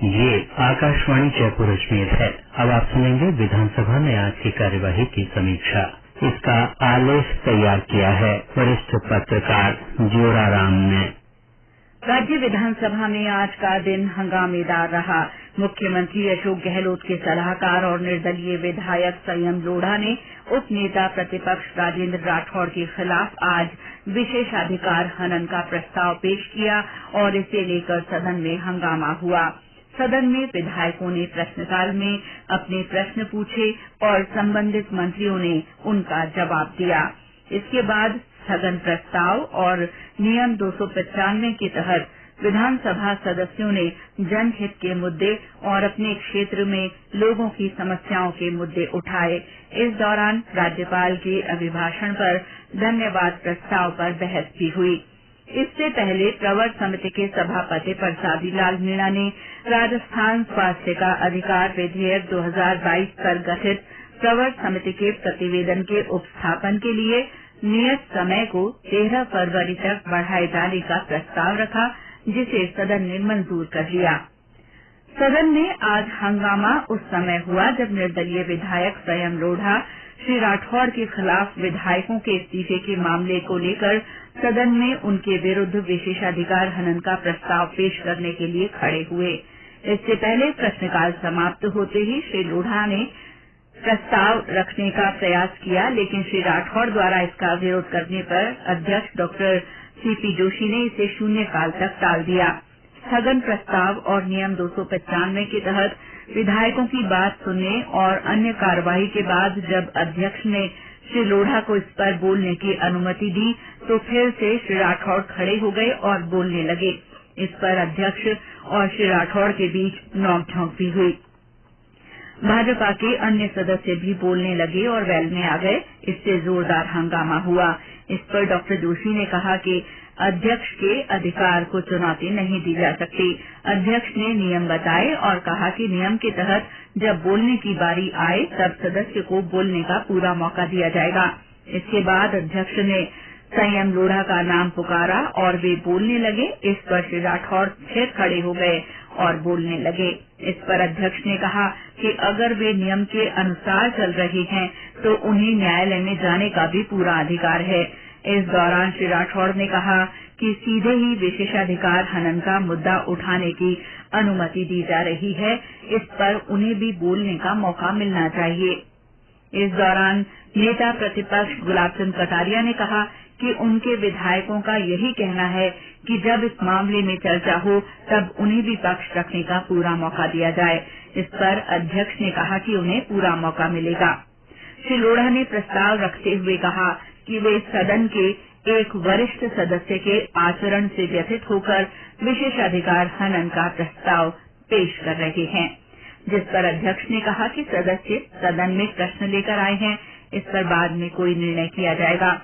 ये आकाशवाणी जयपुर अजमेर है। अब आप सुनेंगे विधानसभा में आज की कार्यवाही की समीक्षा। इसका आलेख तैयार किया है वरिष्ठ पत्रकार जोराराम ने। राज्य विधानसभा में आज का दिन हंगामेदार रहा। मुख्यमंत्री अशोक गहलोत के सलाहकार और निर्दलीय विधायक संयम लोढ़ा ने उप नेता प्रतिपक्ष राजेंद्र राठौड़ के खिलाफ आज विशेषाधिकार हनन का प्रस्ताव पेश किया और इसे लेकर सदन में हंगामा हुआ। सदन में विधायकों ने प्रश्नकाल में अपने प्रश्न पूछे और संबंधित मंत्रियों ने उनका जवाब दिया। इसके बाद स्थगन प्रस्ताव और नियम 295 के तहत विधानसभा सदस्यों ने जनहित के मुद्दे और अपने क्षेत्र में लोगों की समस्याओं के मुद्दे उठाए। इस दौरान राज्यपाल के अभिभाषण पर धन्यवाद प्रस्ताव पर बहस भी हुई। इससे पहले प्रवर समिति के सभापति प्रसादी लाल मीणा ने राजस्थान स्वास्थ्य का अधिकार विधेयक 2022 पर गठित प्रवर समिति के प्रतिवेदन के उपस्थापन के लिए नियत समय को 13 फरवरी तक बढ़ाए जाने का प्रस्ताव रखा, जिसे सदन ने मंजूर कर लिया। सदन में आज हंगामा उस समय हुआ जब निर्दलीय विधायक संयम लोढ़ा श्री राठौड़ के खिलाफ विधायकों के इस्तीफे के मामले को लेकर सदन में उनके विरुद्ध विशेषाधिकार हनन का प्रस्ताव पेश करने के लिए खड़े हुए। इससे पहले प्रश्नकाल समाप्त होते ही श्री लोढ़ा ने प्रस्ताव रखने का प्रयास किया, लेकिन श्री राठौड़ द्वारा इसका विरोध करने पर अध्यक्ष डॉक्टर सीपी जोशी ने इसे शून्यकाल तक टाल दिया। स्थगन प्रस्ताव और नियम 295 के तहत विधायकों की बात सुनने और अन्य कार्यवाही के बाद जब अध्यक्ष ने श्री लोढ़ा को इस पर बोलने की अनुमति दी तो फिर से श्री राठौड़ खड़े हो गए और बोलने लगे। इस पर अध्यक्ष और श्री राठौड़ के बीच नोक-झोंक भी हुई। भाजपा के अन्य सदस्य भी बोलने लगे और वेल में आ गए। इससे जोरदार हंगामा हुआ। इस पर डॉक्टर जोशी ने कहा कि अध्यक्ष के अधिकार को चुनौती नहीं दी जा सकती। अध्यक्ष ने नियम बताए और कहा कि नियम के तहत जब बोलने की बारी आए तब सदस्य को बोलने का पूरा मौका दिया जाएगा। इसके बाद अध्यक्ष ने संयम लोढ़ा का नाम पुकारा और वे बोलने लगे। इस पर श्री राठौड़ फिर खड़े हो गए और बोलने लगे। इस पर अध्यक्ष ने कहा कि अगर वे नियम के अनुसार चल रहे हैं तो उन्हें न्यायालय में जाने का भी पूरा अधिकार है। इस दौरान श्री राठौड़ ने कहा कि सीधे ही विशेषाधिकार हनन का मुद्दा उठाने की अनुमति दी जा रही है, इस पर उन्हें भी बोलने का मौका मिलना चाहिए। इस दौरान नेता प्रतिपक्ष गुलाब चंद कटारिया ने कहा कि उनके विधायकों का यही कहना है कि जब इस मामले में चर्चा हो तब उन्हें भी पक्ष रखने का पूरा मौका दिया जाए। इस पर अध्यक्ष ने कहा कि उन्हें पूरा मौका मिलेगा। श्री लोढ़ा ने प्रस्ताव रखते हुए कहा कि वे सदन के एक वरिष्ठ सदस्य के आचरण से व्यथित होकर विशेषाधिकार हनन का प्रस्ताव पेश कर रहे हैं, जिस पर अध्यक्ष ने कहा कि सदस्य सदन में प्रश्न लेकर आए हैं, इस पर बाद में कोई निर्णय किया जाएगा।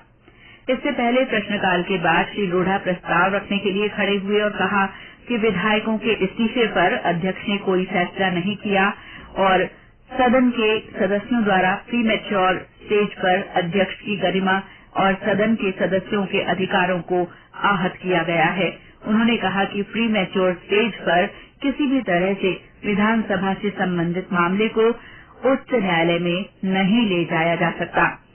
इससे पहले प्रश्नकाल के बाद श्री लोढ़ा प्रस्ताव रखने के लिए खड़े हुए और कहा कि विधायकों के इस्तीफे पर अध्यक्ष ने कोई फैसला नहीं किया और सदन के सदस्यों द्वारा प्री मैच्योर स्टेज पर अध्यक्ष की गरिमा और सदन के सदस्यों के अधिकारों को आहत किया गया है। उन्होंने कहा कि प्री मैच्योर स्टेज पर किसी भी तरह से विधानसभा से संबंधित मामले को उच्च न्यायालय में नहीं ले जाया जा सकता।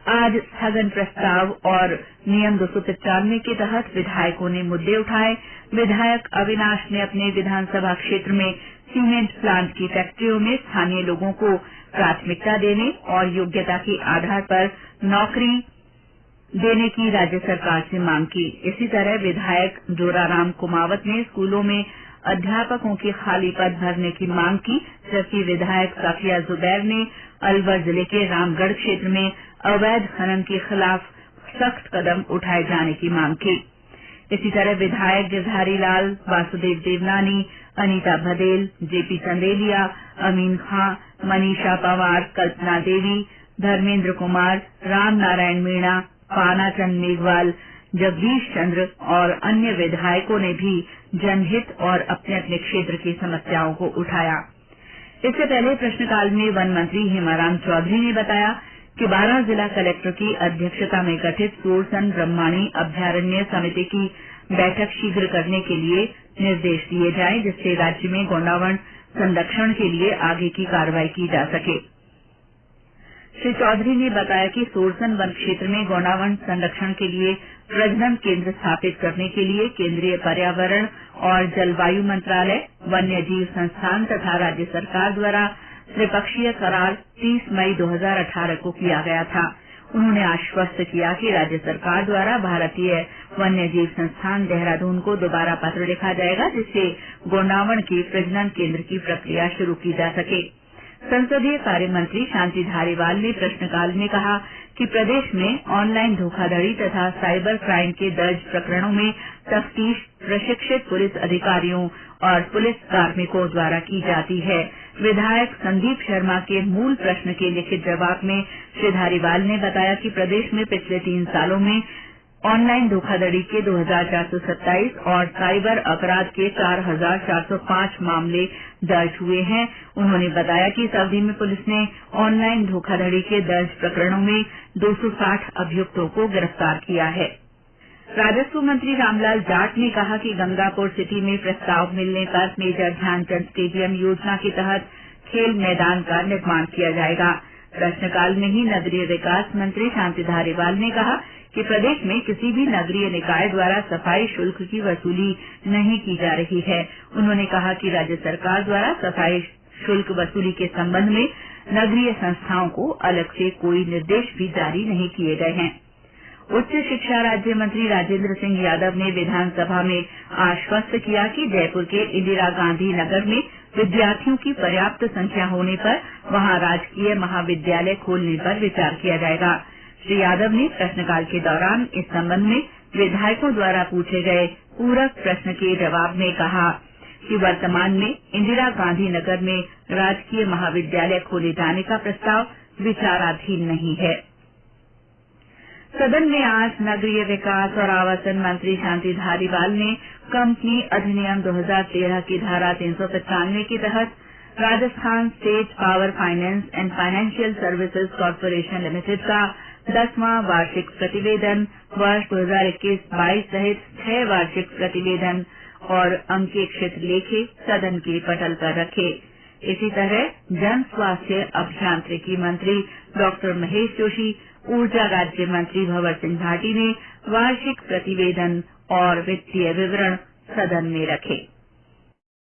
आज स्थगन प्रस्ताव और नियम 295 के तहत विधायकों ने मुद्दे उठाए। विधायक अविनाश ने अपने विधानसभा क्षेत्र में सीमेंट प्लांट की फैक्ट्रियों में स्थानीय लोगों को प्राथमिकता देने और योग्यता के आधार पर नौकरी देने की राज्य सरकार से मांग की। इसी तरह विधायक जोराराम कुमावत ने स्कूलों में अध्यापकों के खाली पद भरने की मांग की, जबकि विधायक साफिया जुबैर ने अलवर जिले के रामगढ़ क्षेत्र में अवैध खनन के खिलाफ सख्त कदम उठाए जाने की मांग की। इसी तरह विधायक गिरधारी लाल, वासुदेव देवनानी, अनीता भदेल, जेपी चंदेलिया, अमीन खां, मनीषा पवार, कल्पना देवी, धर्मेंद्र कुमार, राम नारायण मीणा, पाना चंद मेघवाल, जगदीश चंद्र और अन्य विधायकों ने भी जनहित और अपने अपने क्षेत्र की समस्याओं को उठाया। इससे पहले प्रश्नकाल में वन मंत्री हेमाराम चौधरी ने बताया कि 12 जिला कलेक्टर की अध्यक्षता में गठित सूरसन ब्रह्माणी अभ्यारण्य समिति की बैठक शीघ्र करने के लिए निर्देश दिए जाएं, जिससे राज्य में गौंडावण संरक्षण के लिए आगे की कार्रवाई की जा सके। श्री चौधरी ने बताया कि सोरसन वन क्षेत्र में गौंडावण संरक्षण के लिए प्रजनन केंद्र स्थापित करने के लिए केंद्रीय पर्यावरण और जलवायु मंत्रालय, वन्य जीव संस्थान तथा राज्य सरकार द्वारा त्रिपक्षीय करार 30 मई 2018 को किया गया था। उन्होंने आश्वस्त किया कि राज्य सरकार द्वारा भारतीय वन्य जीव संस्थान देहरादून को दोबारा पत्र लिखा जाएगा, जिससे गौंडावण के प्रजनन केंद्र की प्रक्रिया शुरू की जा सके। संसदीय कार्य मंत्री शांति धारीवाल ने प्रश्नकाल में कहा कि प्रदेश में ऑनलाइन धोखाधड़ी तथा साइबर क्राइम के दर्ज प्रकरणों में तफ्तीश प्रशिक्षित पुलिस अधिकारियों और पुलिस कार्मिकों द्वारा की जाती है। विधायक संदीप शर्मा के मूल प्रश्न के लिखित जवाब में श्री धारीवाल ने बताया कि प्रदेश में पिछले 3 सालों में ऑनलाइन धोखाधड़ी के 2427 और साइबर अपराध के 4405 मामले दर्ज हुए हैं। उन्होंने बताया कि इस अवधि में पुलिस ने ऑनलाइन धोखाधड़ी के दर्ज प्रकरणों में 260 अभियुक्तों को गिरफ्तार किया है। राजस्व मंत्री रामलाल जाट ने कहा कि गंगापुर सिटी में प्रस्ताव मिलने पर मेजर ध्यानचंद स्टेडियम योजना के तहत खेल मैदान का निर्माण किया जाएगा। प्रश्नकाल में ही नगरीय विकास मंत्री शांति धारीवाल ने कहा कि प्रदेश में किसी भी नगरीय निकाय द्वारा सफाई शुल्क की वसूली नहीं की जा रही है। उन्होंने कहा कि राज्य सरकार द्वारा सफाई शुल्क वसूली के संबंध में नगरीय संस्थाओं को अलग से कोई निर्देश भी जारी नहीं किए गए हैं। उच्च शिक्षा राज्य मंत्री राजेंद्र सिंह यादव ने विधानसभा में आश्वस्त किया कि जयपुर के इंदिरा गांधी नगर में विद्यार्थियों की पर्याप्त संख्या होने पर वहां राजकीय महाविद्यालय खोलने पर विचार किया जाएगा। श्री यादव ने प्रश्नकाल के दौरान इस संबंध में विधायकों द्वारा पूछे गए पूरक प्रश्न के जवाब में कहा कि वर्तमान में इंदिरा गांधी नगर में राजकीय महाविद्यालय खोले जाने का प्रस्ताव विचाराधीन नहीं है। सदन में आज नगरीय विकास और आवासन मंत्री शांति धारीवाल ने कंपनी अधिनियम 2013 की धारा 395 के तहत Rajasthan state power finance and financial services corporation limited का 10वां वार्षिक प्रतिवेदन वर्ष 2021-22 सहित 6 वार्षिक प्रतिवेदन और अंकेक्षित लेखे सदन के पटल पर रखे। इसी तरह जन स्वास्थ्य अभियांत्रिकी मंत्री डॉक्टर महेश जोशी, ऊर्जा राज्य मंत्री भंवर सिंह भाटी ने वार्षिक प्रतिवेदन और वित्तीय विवरण सदन में रखे।